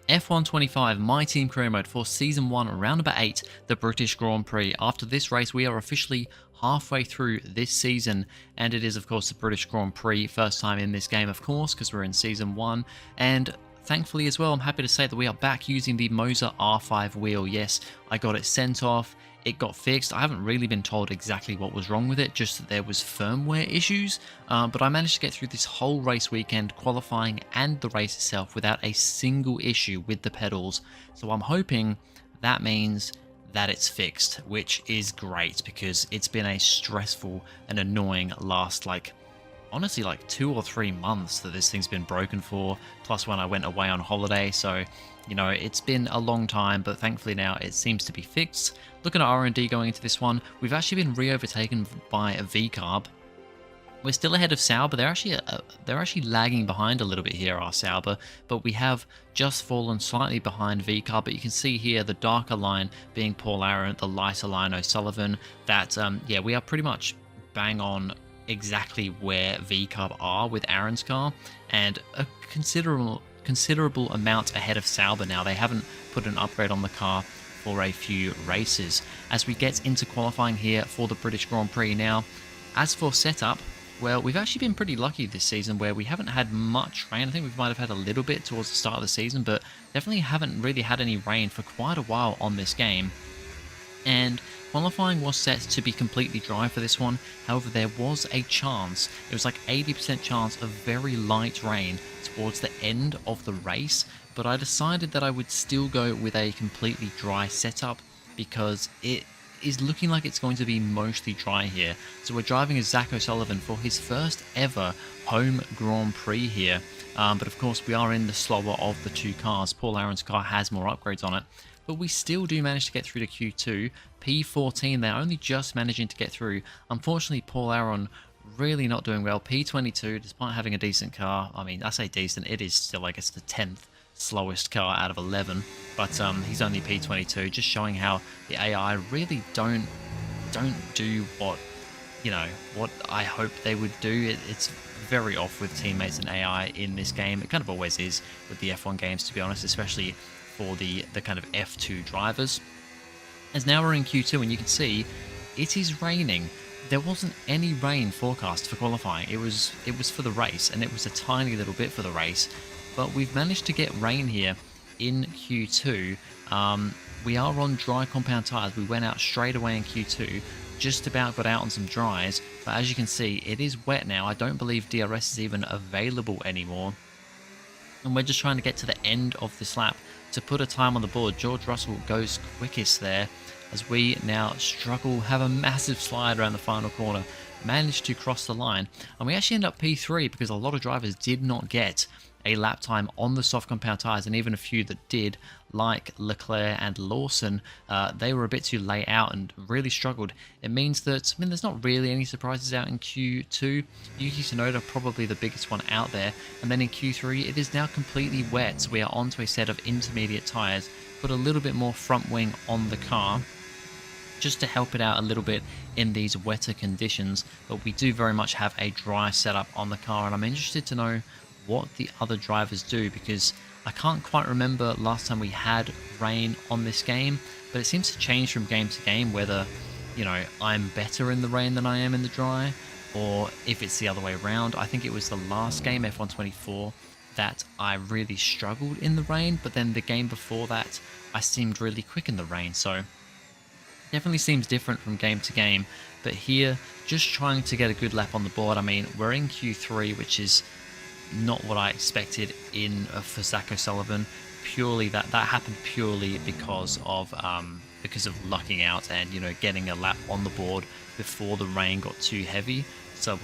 F125 My Team Career Mode for Season 1, Round number 8, the British Grand Prix. After this race, we are officially halfway through this season, and it is, of course, the British Grand Prix. First time in this game, of course, because we're in Season 1, and thankfully as well, I'm happy to say that we are back using the Moser R5 wheel. Yes, I got it sent off. It got fixed. I haven't really been told exactly what was wrong with it, just that there was firmware issues, but I managed to get through this whole race weekend, qualifying and the race itself, without a single issue with the pedals. So I'm hoping that means that it's fixed, which is great, because it's been a stressful and annoying last, honestly, 2 or 3 months that this thing's been broken for, plus when I went away on holiday. So, you know, it's been a long time, but thankfully now it seems to be fixed. Looking at R&D going into this one, we've actually been re-overtaken by a V-Carb. We're still ahead of Sauber. They're actually lagging behind a little bit here, our Sauber, but we have just fallen slightly behind V-Carb. But you can see here the darker line being Paul Aron, the lighter line O'Sullivan. That yeah, we are pretty much bang on exactly where V-Carb are with Aaron's car, and a considerable amount ahead of Sauber now. They haven't put an upgrade on the car for a few races. As we get into qualifying here for the British Grand Prix now, as for setup, well, we've actually been pretty lucky this season where we haven't had much rain. I think we might have had a little bit towards the start of the season, but definitely haven't really had any rain for quite a while on this game. And qualifying was set to be completely dry for this one. However, there was a chance, it was like 80% chance of very light rain towards the end of the race, but I decided that I would still go with a completely dry setup because it is looking like it's going to be mostly dry here. So we're driving as Zach O'Sullivan for his first ever home Grand Prix here, but of course we are in the slower of the two cars. Paul Aron's car has more upgrades on it, but we still do manage to get through to Q2. P14, they're only just managing to get through. Unfortunately, Paul Aron really not doing well. P22, despite having a decent car. I mean, I say decent, it is still, I guess, the 10th slowest car out of 11, but he's only P22, just showing how the AI really don't do what, you know, what I hope they would do. It's very off with teammates and AI in this game. It kind of always is with the F1 games, to be honest, especially for the kind of F2 drivers. As now we're in Q2 and you can see it is raining. There wasn't any rain forecast for qualifying. It was for the race, and it was a tiny little bit for the race. But we've managed to get rain here in Q2. We are on dry compound tyres. We went out straight away in Q2, just about got out on some dries, but as you can see, it is wet now. I don't believe DRS is even available anymore. And we're just trying to get to the end of this lap to put a time on the board. George Russell goes quickest there, as we now struggle, have a massive slide around the final corner, managed to cross the line, and we actually end up P3 because a lot of drivers did not get a lap time on the soft compound tyres, and even a few that did, like Leclerc and Lawson, they were a bit too late out and really struggled. It means that, I mean, there's not really any surprises out in Q2. Yuki Tsunoda probably the biggest one out there, and then in Q3 it is now completely wet. We are onto a set of intermediate tyres, put a little bit more front wing on the car just to help it out a little bit in these wetter conditions, but we do very much have a dry setup on the car, and I'm interested to know what the other drivers do, because I can't quite remember last time we had rain on this game, but it seems to change from game to game whether, you know, I'm better in the rain than I am in the dry, or if it's the other way around. I think it was the last game, F124, that I really struggled in the rain, but then the game before that I seemed really quick in the rain. So definitely seems different from game to game, but here just trying to get a good lap on the board. I mean, we're in Q3, which is not what I expected in for Zach O'Sullivan. Purely that happened purely because of lucking out and, you know, getting a lap on the board before the rain got too heavy. So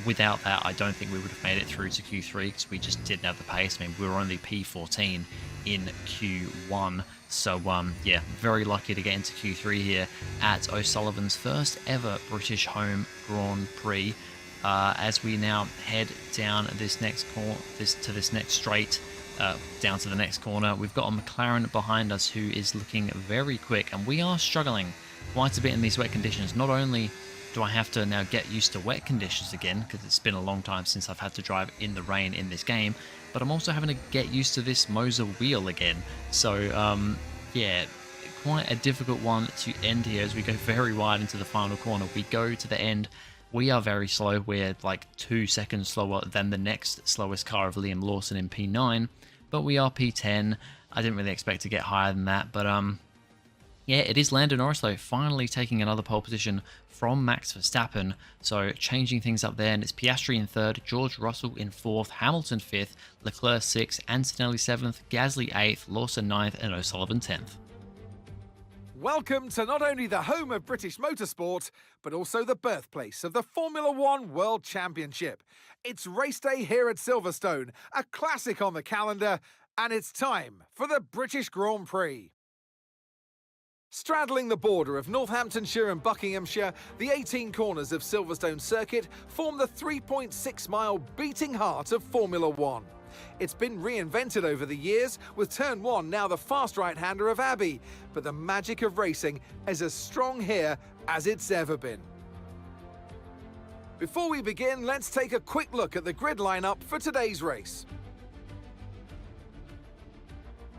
without that, I don't think we would have made it through to Q3 because we just didn't have the pace. I mean, we were only P14 in Q1. So yeah, very lucky to get into Q3 here at O'Sullivan's first ever British home Grand Prix. As we now head down this next next straight, down to the next corner, we've got a McLaren behind us who is looking very quick, and we are struggling quite a bit in these wet conditions. Not only do I have to now get used to wet conditions again? Because it's been a long time since I've had to drive in the rain in this game. But I'm also having to get used to this Moser wheel again. So, yeah, quite a difficult one to end here as we go very wide into the final corner. We go to the end. We are very slow. We're like 2 seconds slower than the next slowest car of Liam Lawson in P9. But we are P10. I didn't really expect to get higher than that. But, yeah, it is Lando Norris, though, finally taking another pole position from Max Verstappen. So changing things up there, and it's Piastri in 3rd, George Russell in 4th, Hamilton 5th, Leclerc 6th, Antonelli 7th, Gasly 8th, Lawson 9th, and O'Sullivan 10th. Welcome to not only the home of British motorsport, but also the birthplace of the Formula One World Championship. It's race day here at Silverstone, a classic on the calendar, and it's time for the British Grand Prix. Straddling the border of Northamptonshire and Buckinghamshire, the 18 corners of Silverstone Circuit form the 3.6-mile beating heart of Formula One. It's been reinvented over the years, with Turn 1 now the fast right-hander of Abbey, but the magic of racing is as strong here as it's ever been. Before we begin, let's take a quick look at the grid lineup for today's race.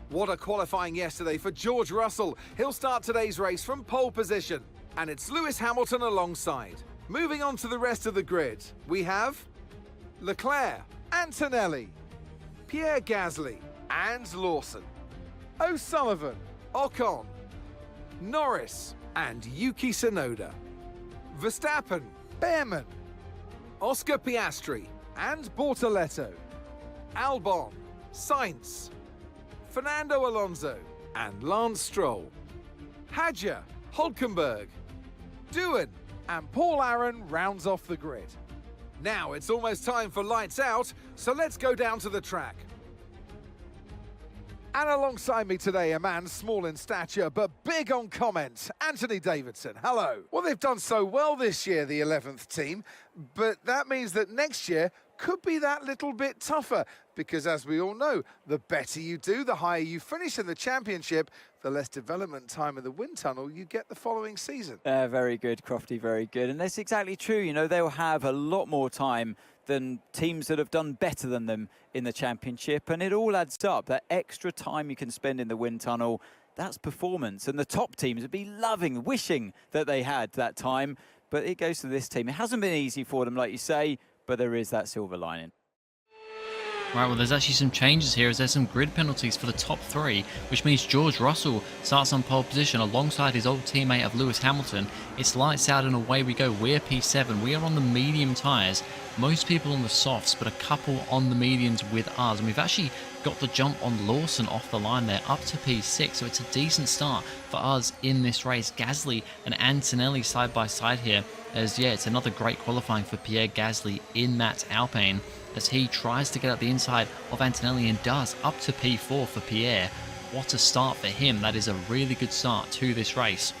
What a qualifying yesterday for George Russell. He'll start today's race from pole position. And it's Lewis Hamilton alongside. Moving on to the rest of the grid, we have Leclerc, Antonelli, Pierre Gasly and Lawson, O'Sullivan, Ocon, Norris and Yuki Tsunoda, Verstappen, Behrman, Oscar Piastri and Bortoleto, Albon, Sainz, Fernando Alonso and Lance Stroll, Hadjar, Hulkenberg, Doohan and Paul Aron rounds off the grid. Now it's almost time for lights out, so let's go down to the track. And alongside me today, a man small in stature but big on comment, Anthony Davidson. Hello. Well, they've done so well this year, the 11th team, but that means that next year could be that little bit tougher, because as we all know, the better you do, the higher you finish in the championship, the less development time in the wind tunnel you get the following season. Very good, Crofty, very good. And that's exactly true. You know, they'll have a lot more time than teams that have done better than them in the championship. And it all adds up. That extra time you can spend in the wind tunnel, that's performance. And the top teams would be loving, wishing that they had that time. But it goes to this team. It hasn't been easy for them, like you say, but there is that silver lining. Right, well, there's actually some changes here as there's some grid penalties for the top 3, which means George Russell starts on pole position alongside his old teammate of Lewis Hamilton. It's lights out and away we go. We're P7. We are on the medium tyres. Most people on the softs, but a couple on the mediums with us. And we've actually got the jump on Lawson off the line there, up to P6. So it's a decent start for us in this race. Gasly and Antonelli side by side here. As, yeah, it's another great qualifying for Pierre Gasly in that Alpine, as he tries to get up the inside of Antonelli and does, up to P4 for Pierre. What a start for him. That is a really good start to this race.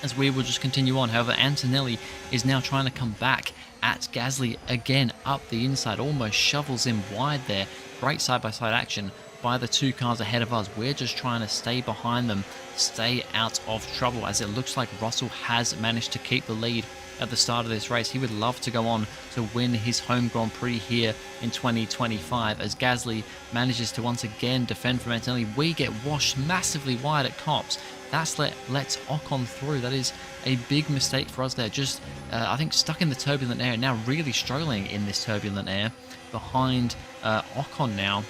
As we will just continue on, however, Antonelli is now trying to come back at Gasly again up the inside, almost shovels him wide there. Great side-by-side action by the 2 cars ahead of us. We're just trying to stay behind them, stay out of trouble, as it looks like Russell has managed to keep the lead at the start of this race. He would love to go on to win his home Grand Prix here in 2025, as Gasly manages to once again defend from Antonelli. We get washed massively wide at Copse. That's lets Ocon through. That is a big mistake for us there. Just, I think, stuck in the turbulent air, now really struggling in this turbulent air behind Ocon now.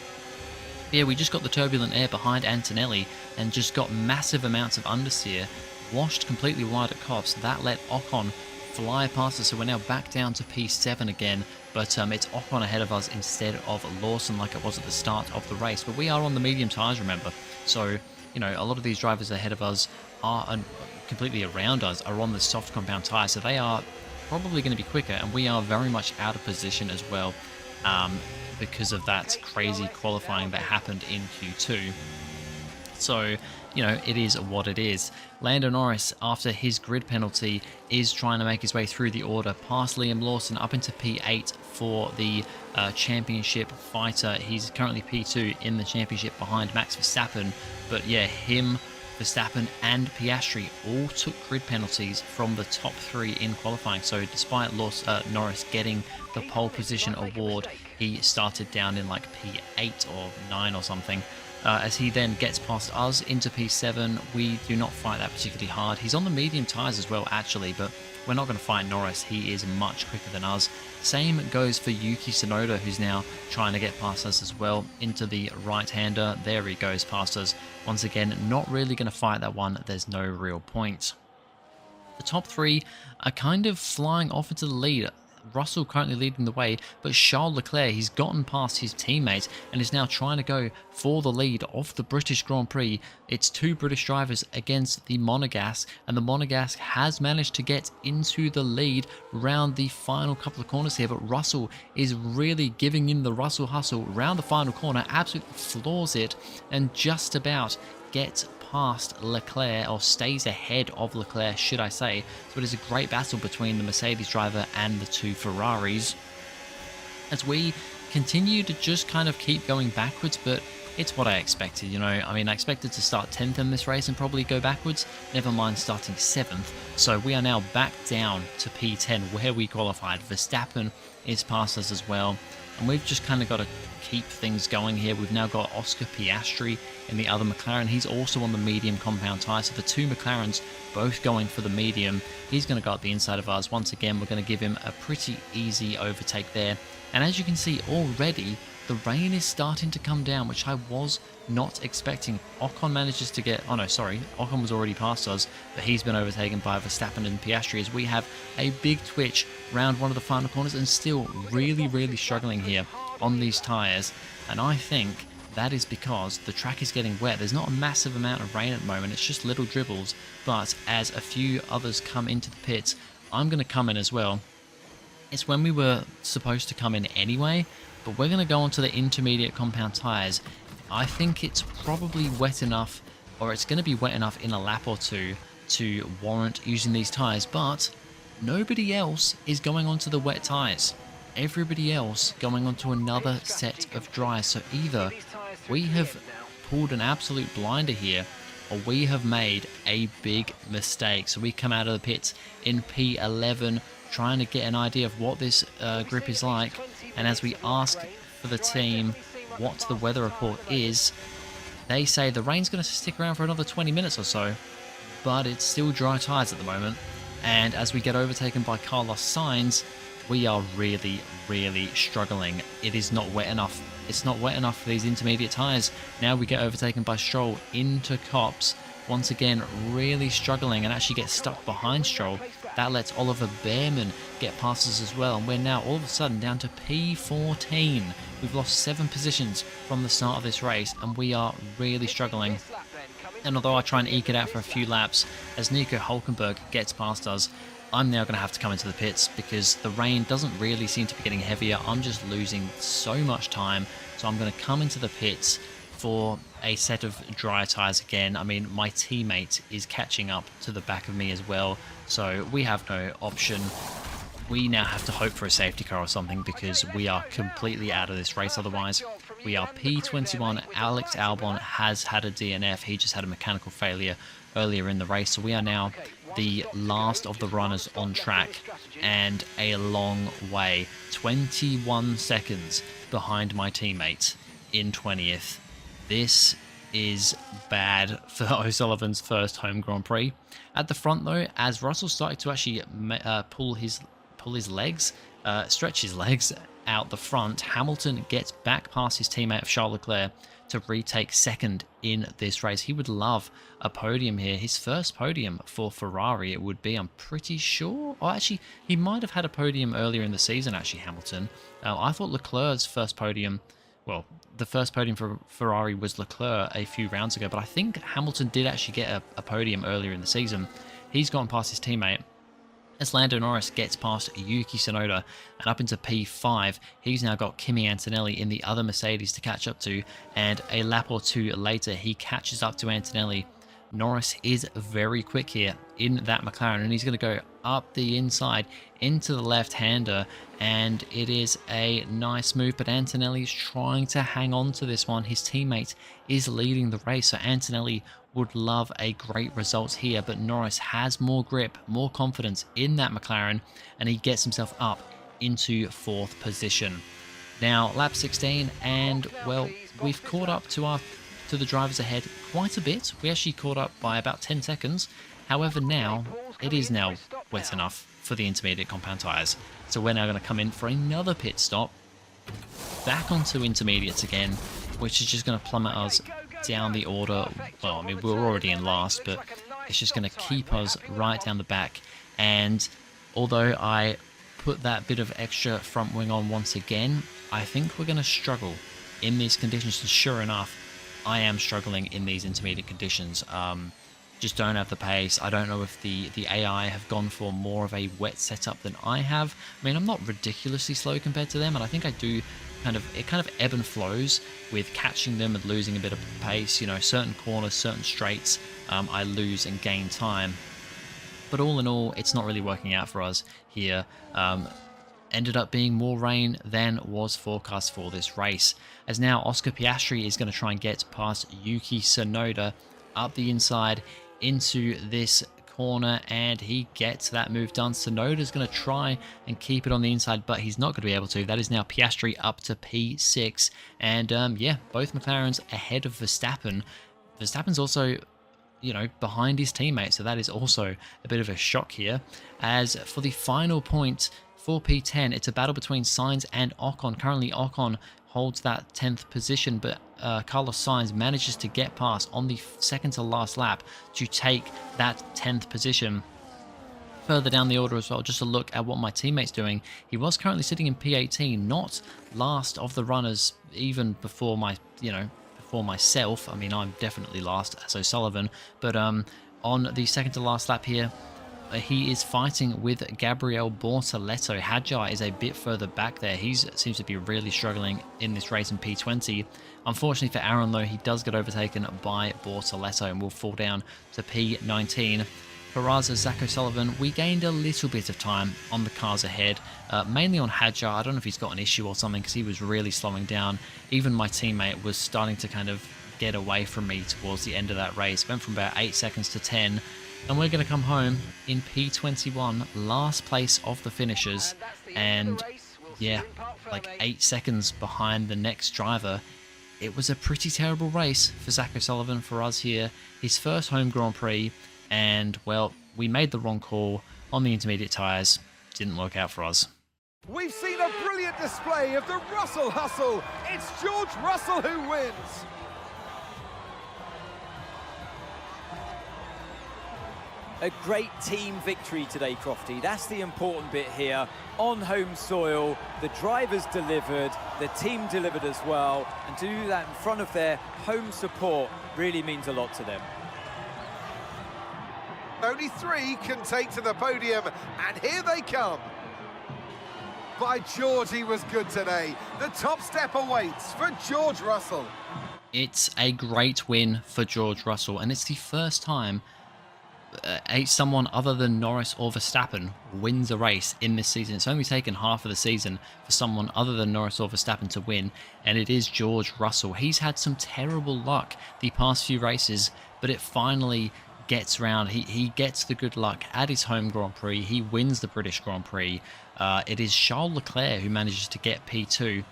Yeah, we just got the turbulent air behind Antonelli and just got massive amounts of understeer, washed completely wide at Copse. That let Ocon fly past us, so we're now back down to P7 again, but it's Ocon ahead of us instead of Lawson like it was at the start of the race. But we are on the medium tyres, remember, so you know, a lot of these drivers ahead of us are completely around us are on the soft compound tyres, so they are probably going to be quicker, and we are very much out of position as well, because of that crazy qualifying that happened in Q2. So, you know, it is what it is. Lando Norris, after his grid penalty, is trying to make his way through the order, past Liam Lawson up into P8 for the championship fighter. He's currently P2 in the championship behind Max Verstappen. But yeah, him Verstappen and Piastri all took grid penalties from the top 3 in qualifying. So despite Norris getting the pole position award, he started down in like P8 or 9 or something. As he then gets past us into P7, we do not fight that particularly hard. He's on the medium tyres as well, actually, but we're not going to fight Norris. He is much quicker than us. Same goes for Yuki Tsunoda, who's now trying to get past us as well into the right-hander. There he goes past us. Once again, not really going to fight that one. There's no real point. The top 3 are kind of flying off into the lead. Russell currently leading the way, but Charles Leclerc, he's gotten past his teammate and is now trying to go for the lead of the British Grand Prix. It's 2 British drivers against the Monegasque, and the Monegasque has managed to get into the lead around the final couple of corners here, but Russell is really giving him the Russell hustle around the final corner, absolutely floors it, and just about gets past Leclerc, or stays ahead of Leclerc, should I say. So it is a great battle between the Mercedes driver and the 2 Ferraris, as we continue to just kind of keep going backwards, but it's what I expected, you know. I mean, I expected to start 10th in this race and probably go backwards, never mind starting 7th. So we are now back down to P10 where we qualified. Verstappen is past us as well, and we've just kind of got to keep things going here. We've now got Oscar Piastri in the other McLaren. He's also on the medium compound tyre, so the 2 McLarens both going for the medium. He's going to go up the inside of us. Once again, we're going to give him a pretty easy overtake there. And as you can see already, the rain is starting to come down, which I was not expecting. Ocon manages to get... Oh no, sorry. Ocon was already past us, but he's been overtaken by Verstappen and Piastri, as we have a big twitch round one of the final corners and still really struggling here on these tyres. And I think that is because the track is getting wet. There's not a massive amount of rain at the moment. It's just little dribbles. But as a few others come into the pits, I'm going to come in as well. It's when we were supposed to come in anyway, but we're going to go onto the intermediate compound tyres. I think it's probably wet enough, or it's going to be wet enough in a lap or 2 to warrant using these tyres, but nobody else is going onto the wet tyres. Everybody else going onto another set of dry. So either we have pulled an absolute blinder here, or we have made a big mistake. So we come out of the pits in P11, trying to get an idea of what this grip is like. And as we ask for the team what the weather report is, they say the rain's going to stick around for another 20 minutes or so, but it's still dry tyres at the moment. And as we get overtaken by Carlos Sainz, we are really struggling. It is not wet enough. It's not wet enough for these intermediate tyres. Now we get overtaken by Stroll into Copse. Once again, really struggling, and actually get stuck behind Stroll. That lets Oliver Behrman get past us as well, and we're now all of a sudden down to P14. We've lost 7 positions from the start of this race, and we are really struggling. And although I try and eke it out for a few laps, as Nico Hülkenberg gets past us, I'm now going to have to come into the pits because the rain doesn't really seem to be getting heavier. I'm just losing so much time, so I'm going to come into the pits for a set of dry tyres again. I mean, my teammate is catching up to the back of me as well, so we have no option. We now have to hope for a safety car or something because we are completely out of this race otherwise. We are P21. Alex Albon has had a DNF. He just had a mechanical failure earlier in the race, so we are now the last of the runners on track, and a long way, 21 seconds behind my teammate in 20th. This is bad for O'Sullivan's first home Grand Prix. At the front though, as Russell started to actually pull his legs, stretch his legs out the front, Hamilton gets back past his teammate of Charles Leclerc to retake second in this race. He would love a podium here. His first podium for Ferrari it would be, I'm pretty sure. Oh, actually, he might have had a podium earlier in the season, actually, Hamilton. I thought Leclerc's first podium, well, the first podium for Ferrari was Leclerc a few rounds ago, but I think Hamilton did actually get a podium earlier in the season. He's gone past his teammate. As Lando Norris gets past Yuki Tsunoda and up into P5, he's now got Kimi Antonelli in the other Mercedes to catch up to, and a lap or 2 later he catches up to Antonelli. Norris is very quick here in that McLaren, and he's going to go up the inside into the left-hander, and it is a nice move, but Antonelli's trying to hang on to this one. His teammate is leading the race, so Antonelli would love a great result here, but Norris has more grip, more confidence in that McLaren, and he gets himself up into 4th position. Now, lap 16, and well, we've caught up to the drivers ahead quite a bit. We actually caught up by about 10 seconds. However, now it is now wet enough for the intermediate compound tyres. So we're now going to come in for another pit stop, back onto intermediates again, which is just going to plummet us down the order. Well, I mean, we're already in last, but it's just going to keep us right down the back. And although I put that bit of extra front wing on once again, I think we're going to struggle in these conditions. And sure enough, I am struggling in these intermediate conditions. Just don't have the pace. I don't know if the AI have gone for more of a wet setup than I have. I mean, I'm not ridiculously slow compared to them, and I think I do it kind of ebb and flows with catching them and losing a bit of pace. You know, certain corners, certain straights, I lose and gain time. But all in all, it's not really working out for us here. Ended up being more rain than was forecast for this race, as now Oscar Piastri is going to try and get past Yuki Tsunoda up the inside into this corner, and he gets that move done. Tsunoda's going to try and keep it on the inside, but he's not going to be able to. That is now Piastri up to P6, and yeah, both McLarens ahead of Verstappen. Verstappen's also, you know, behind his teammate, so that is also a bit of a shock here. As for the final point for P10, it's a battle between Sainz and Ocon. Currently, Ocon holds that 10th position, but Carlos Sainz manages to get past on the second to last lap to take that 10th position. Further down the order as well, just a look at what my teammate's doing. He was currently sitting in P18, not last of the runners, even before my, before myself. I mean, I'm definitely last as O'Sullivan, but on the second to last lap here, he is fighting with Gabriel Bortoleto. Hadjar is a bit further back there. He seems to be really struggling in this race in P20. Unfortunately for Aaron, though, he does get overtaken by Bortoleto and will fall down to P19. For us, Zach O'Sullivan, we gained a little bit of time on the cars ahead, mainly on Hadjar. I don't know if he's got an issue or something, because he was really slowing down. Even my teammate was starting to kind of get away from me towards the end of that race. Went from about 8 seconds to 10. And we're going to come home in P21, last place of the finishers, and yeah, like 8 seconds behind the next driver. It was a pretty terrible race for Zach O'Sullivan for us here. His first home Grand Prix, and well, we made the wrong call on the intermediate tyres. Didn't work out for us. We've seen a brilliant display of the Russell hustle. It's George Russell who wins. A great team victory today, Crofty. That's the important bit here. On home soil, the drivers delivered, the team delivered as well, and to do that in front of their home support really means a lot to them. Only 3 can take to the podium, and here they come. By George, he was good today. The top step awaits for George Russell. It's a great win for George Russell, and it's the first time someone other than Norris or Verstappen wins a race in this season. It's only taken half of the season for someone other than Norris or Verstappen to win, and it is George Russell. He's had some terrible luck the past few races, but it finally gets round. He gets the good luck at his home Grand Prix. He wins the British Grand Prix. It is Charles Leclerc who manages to get P2.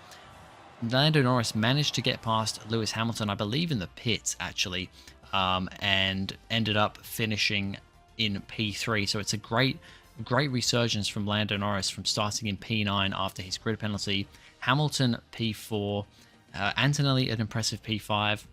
Lando Norris managed to get past Lewis Hamilton, I believe, in the pits, actually, and ended up finishing in P3. So it's a great resurgence from Lando Norris from starting in P9 after his grid penalty. Hamilton P4, Antonelli an impressive P5.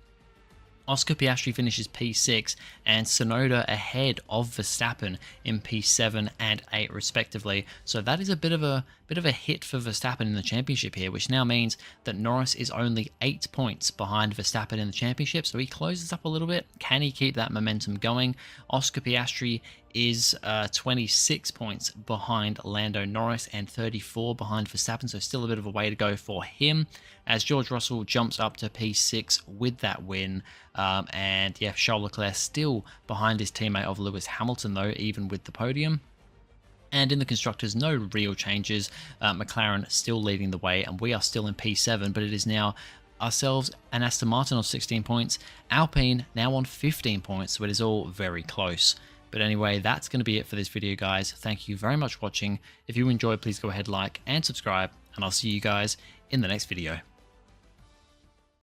Oscar Piastri finishes P6, and Tsunoda ahead of Verstappen in P7 and 8 respectively. So that is a bit of a hit for Verstappen in the championship here, which now means that Norris is only 8 points behind Verstappen in the championship. So he closes up a little bit. Can he keep that momentum going? Oscar Piastri is 26 points behind Lando Norris and 34 behind Verstappen, so still a bit of a way to go for him, as George Russell jumps up to P6 with that win. And yeah, Charles Leclerc still behind his teammate of Lewis Hamilton, though, even with the podium. And in the Constructors, no real changes. McLaren still leading the way, and we are still in P7, but it is now ourselves an Aston Martin on 16 points, Alpine now on 15 points, so it is all very close. But anyway, that's going to be it for this video, guys. Thank you very much for watching. If you enjoyed, please go ahead, like and subscribe, and I'll see you guys in the next video.